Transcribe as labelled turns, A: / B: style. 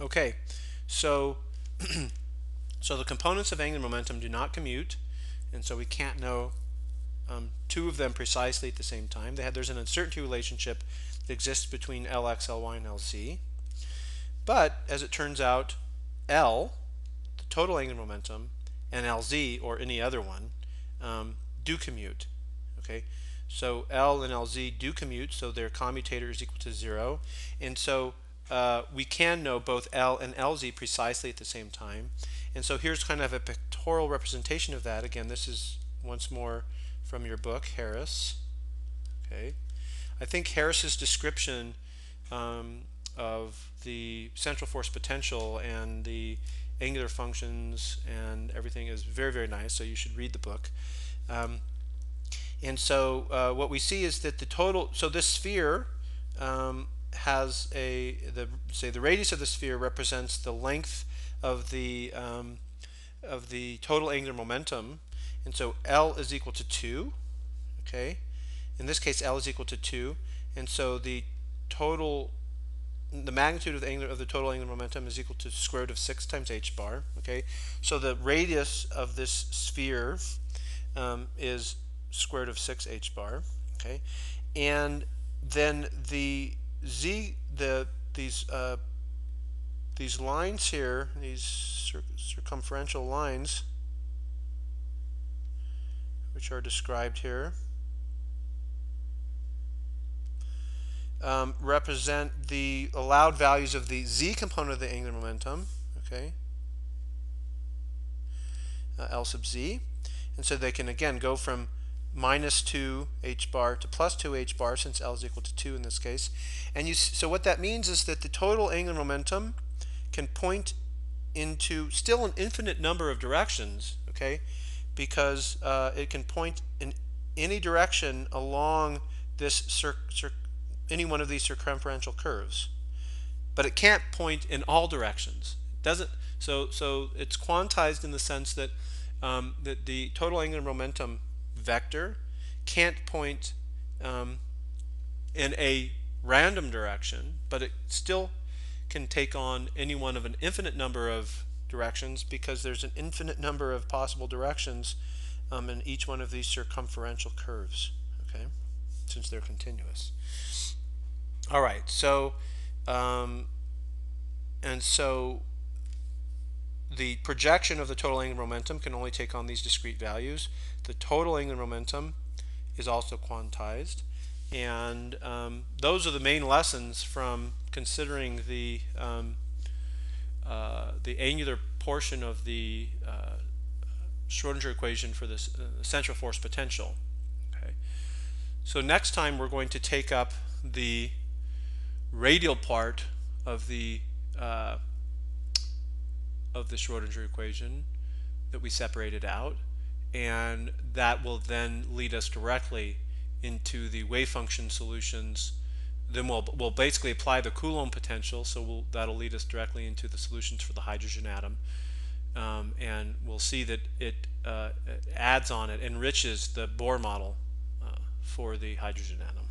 A: Okay, so so the components of angular momentum do not commute, and so we can't know two of them precisely at the same time. There's an uncertainty relationship that exists between Lx, Ly, and Lz. But as it turns out, L, the total angular momentum, and Lz, or any other one, do commute. Okay, so L and Lz do commute, so their commutator is equal to 0, and so we can know both L and Lz precisely at the same time. And so here's kind of a pictorial representation of that. Again, this is once more from your book, Harris. Okay, I think Harris's description of the central force potential and the angular functions and everything is very, very nice, so you should read the book. And so what we see is that the total, so this sphere has say the radius of the sphere represents the length of the total angular momentum, and so L is equal to 2. Okay, in this case L is equal to 2, and so the magnitude of the total angular momentum is equal to square root of 6 times h bar. Okay, so the radius of this sphere is square root of 6 h bar. Okay, and then the these lines here, these circumferential lines, which are described here, represent the allowed values of the z component of the angular momentum. Okay, L sub z, and so they can again go from minus 2 h bar to plus 2 h bar, since L is equal to 2 in this case. And so what that means is that the total angular momentum can point into still an infinite number of directions. Okay, because it can point in any direction along this any one of these circumferential curves, but it can't point in all directions. It doesn't. So it's quantized in the sense that that the total angular momentum vector can't point in a random direction, but it still can take on any one of an infinite number of directions, because there's an infinite number of possible directions in each one of these circumferential curves. Okay, since they're continuous. All right, so and so the projection of the total angular momentum can only take on these discrete values. The total angular momentum is also quantized, and those are the main lessons from considering the angular portion of the Schrodinger equation for this central force potential. Okay, so next time we're going to take up the radial part of the Schrodinger equation that we separated out, and that will then lead us directly into the wave function solutions. Then we'll basically apply the Coulomb potential, so that'll lead us directly into the solutions for the hydrogen atom, and we'll see that it adds on, it enriches the Bohr model for the hydrogen atom.